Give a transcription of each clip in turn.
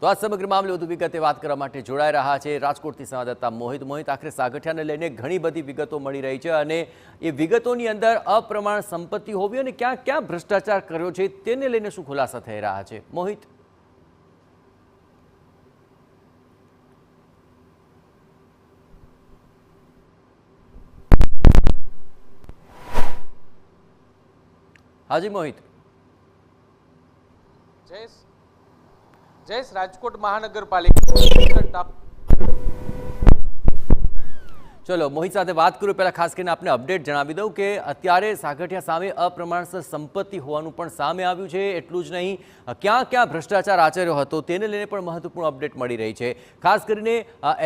તો આ સમગ્ર મામલે વધુ વિગતે વાત કરવા માટે જોડાઈ રહ્યા છે રાજકોટથી સંવાદદાતા મોહિત આખરે સાગઠિયાને લઈને ઘણી બધી વિગતો મળી રહી છે અને એ વિગતોની અંદર અપ્રમાણ સંપત્તિ હોવી અને ક્યાં ક્યાં ભ્રષ્ટાચાર કર્યો છે તેને લઈને શું ખુલાસા થઈ રહ્યા છે મોહિત? હાજી મોહિત. જયેશ, રાજકોટ મહાનગરપાલિકા ચલો મોહિત સાથે વાત કરું પહેલા ખાસ કરીને આપને અપડેટ જણાવી દઉં કે અત્યારે સાગઠિયા સામે અપ્રમાણસર સંપત્તિ હોવાનું પણ સામે આવ્યું છે. એટલું જ નહીં, ક્યાં ક્યાં ભ્રષ્ટાચાર આચર્યો હતો તેને લઈને પણ મહત્વપૂર્ણ અપડેટ મળી રહી છે. ખાસ કરીને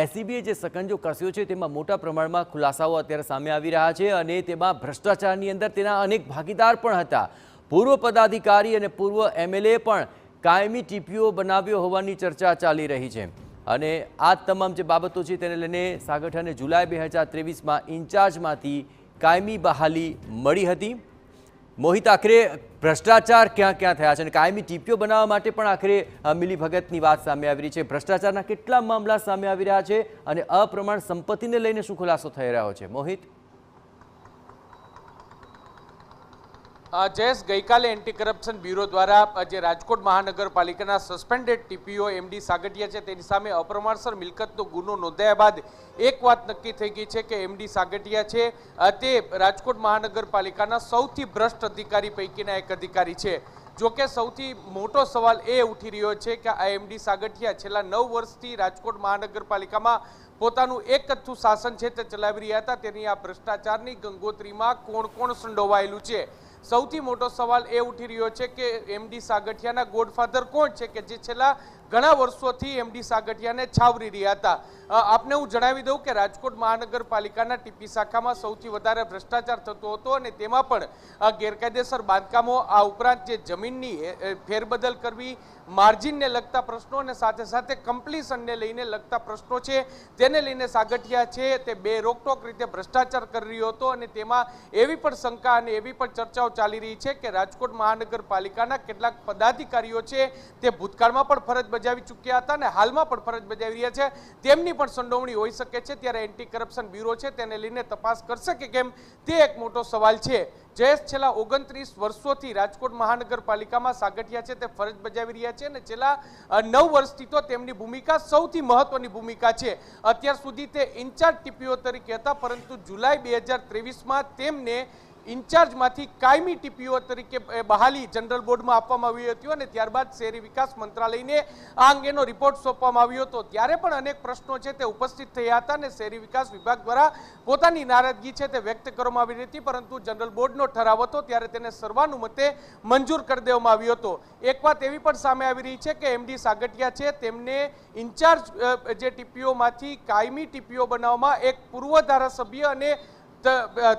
એસીબીએ જે સકંજો કસ્યો છે તેમાં મોટા પ્રમાણમાં ખુલાસાઓ અત્યારે સામે આવી રહ્યા છે અને તેમાં ભ્રષ્ટાચારની અંદર તેના અનેક ભાગીદાર પણ હતા. પૂર્વ પદાધિકારી અને પૂર્વ એમએલએ પણ કાયમી ટીપીઓ બનાવ્યો હોવાની ચર્ચા ચાલી રહી છે અને આ તમામ જે બાબતો છે તેને લઈને સાગઠિયાને જુલાઈ 2023માં ઇન્ચાર્જમાંથી કાયમી બહાલી મળી હતી. મોહિત, આખરે ભ્રષ્ટાચાર ક્યાં ક્યાં થયા છે અને કાયમી ટીપીઓ બનાવવા માટે પણ આખરે મિલીભગતની વાત સામે આવી રહી છે. ભ્રષ્ટાચારના કેટલા મામલા સામે આવી રહ્યા છે અને અપ્રમાણ સંપત્તિને લઈને શું ખુલાસો થઈ રહ્યો છે મોહિત? જયેશ, ગઈકાલે એન્ટી કરપ્શન બ્યુરો દ્વારા જે રાજકોટ મહાનગરપાલિકાના સસ્પેન્ડેડ ટીપીઓ એમડી સાગઠિયા છે તેની સામે અપ્રમાણસર મિલકતનો ગુનો નોંધાયા બાદ એક વાત નક્કી થઈ ગઈ છે કે એમડી સાગઠિયા છે તે રાજકોટ મહાનગરપાલિકાના સૌથી ભ્રષ્ટ અધિકારી પૈકીના એક અધિકારી છે. જોકે સૌથી મોટો સવાલ એ ઉઠી રહ્યો છે કે આ એમડી સાગઠિયા છેલ્લા 9 વર્ષથી રાજકોટ મહાનગરપાલિકામાં પોતાનું એકહથ્થું શાસન છે તે ચલાવી રહ્યા હતા. તેની આ ભ્રષ્ટાચારની ગંગોત્રીમાં કોણ કોણ સંડોવાયેલું છે? સૌથી મોટો સવાલ એ ઉઠી રહ્યો છે કે એમડી સાગઠિયાના ગોડફાધર કોણ છે કે જે છેલ્લા ઘણા વર્ષોથી એમડી સાગઠિયાને છાવરી રહ્યા હતા. આપને હું જણાવી દઉં કે રાજકોટ મહાનગરપાલિકાના ટીપી શાખામાં સૌથી વધારે ભ્રષ્ટાચાર થતો હતો અને તેમાં પણ ગેરકાયદેસર બાંધકામો, આ ઉપરાંત જે જમીનની ફેરબદલ કરવી, માર્જિનને લગતા પ્રશ્નો અને સાથે સાથે કમ્પ્લીશનને લઈને લગતા પ્રશ્નો છે તેને લઈને સાગઠિયા છે તે બે રોકટોક રીતે ભ્રષ્ટાચાર કરી રહ્યો હતો અને તેમાં એવી પણ શંકા અને એવી પણ ચર્ચાઓ ચાલી રહી છે કે રાજકોટ મહાનગરપાલિકાના કેટલાક પદાધિકારીઓ છે તે ભૂતકાળમાં પણ ફરજ બજાવી ચૂક્યા હતા અને હાલમાં પણ ફરજ બજાવી રહ્યા છે, તેમની પણ સંડોવણી હોઈ શકે છે. ત્યારે એન્ટી કરપ્શન બ્યુરો છે તેને લઈને તપાસ કરશે કે કેમ તે એક મોટો સવાલ છે. જયેશ, છેલ્લા 29 વર્ષોથી રાજકોટ મહાનગરપાલિકામાં સાગઠિયા છે તે ફરજ બજાવી રહ્યા છે અને છેલ્લા 9 વર્ષથી તો તેમની ભૂમિકા સૌથી મહત્વની ભૂમિકા છે. અત્યાર સુધી તે ઇન્ચાર્જ ટીપીઓ તરીકે હતા, પરંતુ જુલાઈ 2023માં તેમને ઇન્ચાર્જમાંથી કાયમી ટીપીઓ તરીકે બહાલી જનરલ બોર્ડમાં આપવામાં આવી હતી અને ત્યારબાદ શહેરી વિકાસ મંત્રાલયને આ અંગેનો રિપોર્ટ સોંપવામાં આવ્યો હતો. ત્યારે પણ અનેક પ્રશ્નો છે તે ઉપસ્થિત થયા હતા અને શહેરી વિકાસ વિભાગ દ્વારા પોતાની નારાજગી છે તે વ્યક્ત કરવામાં આવી હતી, પરંતુ જનરલ બોર્ડનો ઠરાવ હતો ત્યારે તેને સર્વાનુમતે મંજૂર કરી દેવામાં આવ્યો હતો. એક વાત એવી પણ સામે આવી રહી છે કે એમડી સાગઠિયા છે તેમને ઇન્ચાર્જ જે ટીપીઓમાંથી કાયમી ટીપીઓ બનાવવામાં એક પૂર્વ ધારાસભ્ય અને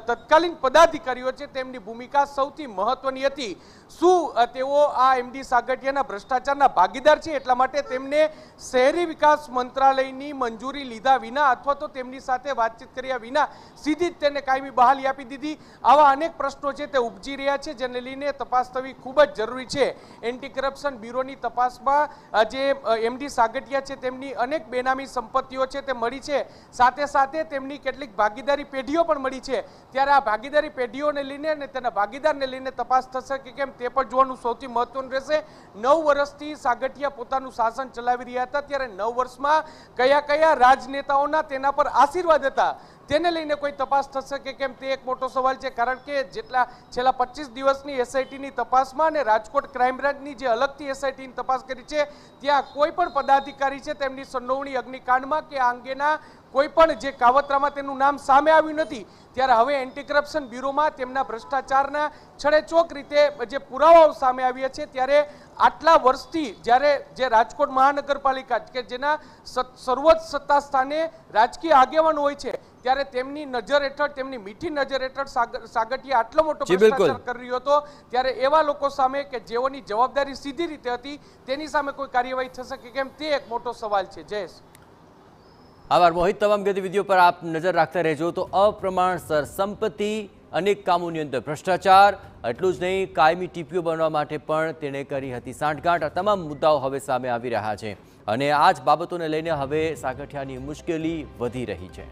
તત્કાલીન પદાધિકારીઓ છે તેમની ભૂમિકા સૌથી મહત્વની હતી. શું તેઓ આ એમડી સાગઠિયાના ભ્રષ્ટાચારના ભાગીદાર છે એટલા માટે તેમને શહેરી વિકાસ મંત્રાલયની મંજૂરી લીધા વિના અથવા તો તેમની સાથે વાતચીત કર્યા વિના સીધી જ તેને કાયમી બહાલી આપી દીધી? આવા અનેક પ્રશ્નો છે તે ઉપજી રહ્યા છે જેને લઈને તપાસ થવી ખૂબ જ જરૂરી છે. એન્ટી કરપ્શન બ્યુરોની તપાસમાં જે એમડી સાગઠિયા છે તેમની અનેક બેનામી સંપત્તિઓ છે તે મળી છે, સાથે સાથે તેમની કેટલીક ભાગીદારી પેઢીઓ પણ મળી છે. ત્યારે આ ભાગીદારી પેઢીઓને લઈને અને તેના ભાગીદારને લઈને તપાસ થશે કે કેમ તે પણ જોવાનું સૌથી મહત્વનું રહેશે. 9 વર્ષથી સાગઠિયા પોતાનું શાસન ચલાવી રહ્યા હતા, ત્યારે 9 વર્ષમાં કયા કયા રાજનેતાઓના તેના પર આશીર્વાદ હતા તેને લઈને કોઈ તપાસ થશે કે કેમ તે એક મોટો સવાલ છે. કારણ કે જેટલા છેલ્લા 25 દિવસની એસઆઈટીની તપાસમાં અને રાજકોટ ક્રાઇમ બ્રાન્ચની જે અલગથી એસઆઈટીની તપાસ કરી છે ત્યાં કોઈ પણ પદાધિકારી છે તેમની સંડોવણી અગ્નિકાંડમાં કે આ અંગેના કોઈ પણ જે કાવતરામાં તેનું નામ સામે આવ્યું નથી. ત્યારે હવે એન્ટી કરપ્શન બ્યુરોમાં તેમના ભ્રષ્ટાચારના છડેચોક રીતે જે પુરાવાઓ સામે આવ્યા છે, ત્યારે આટલા વર્ષથી જ્યારે જે રાજકોટ મહાનગરપાલિકા કે જેના સર્વોચ્ચ સત્તા સ્થાને રાજકીય આગેવાનો હોય છે ત્યારે તેમની નજર હેઠળ, તેમની મીઠી નજર હેઠળ સાગઠિયા આટલો મોટો ભ્રષ્ટાચાર કરી રહ્યો હતો, ત્યારે એવા લોકો સામે કે જેઓની જવાબદારી સીધી રીતે હતી તેની સામે કોઈ કાર્યવાહી થશે કે કેમ તે એક મોટો સવાલ છે. જયેશ, આભાર મોહિત. તમામ ગતિવિધિઓ પર આપ નજર રાખતા રહેજો. તો અપ્રમાણસર સંપત્તિ અનેક કામોની અંદર ભ્રષ્ટાચાર, એટલું જ નહીં કાયમી ટીપીઓ બનવા માટે પણ તેણે કરી હતી સાંઠગાંઠ. આ તમામ મુદ્દાઓ હવે સામે આવી રહ્યા છે અને આ જ બાબતોને લઈને હવે સાગઠિયાની મુશ્કેલી વધી રહી છે.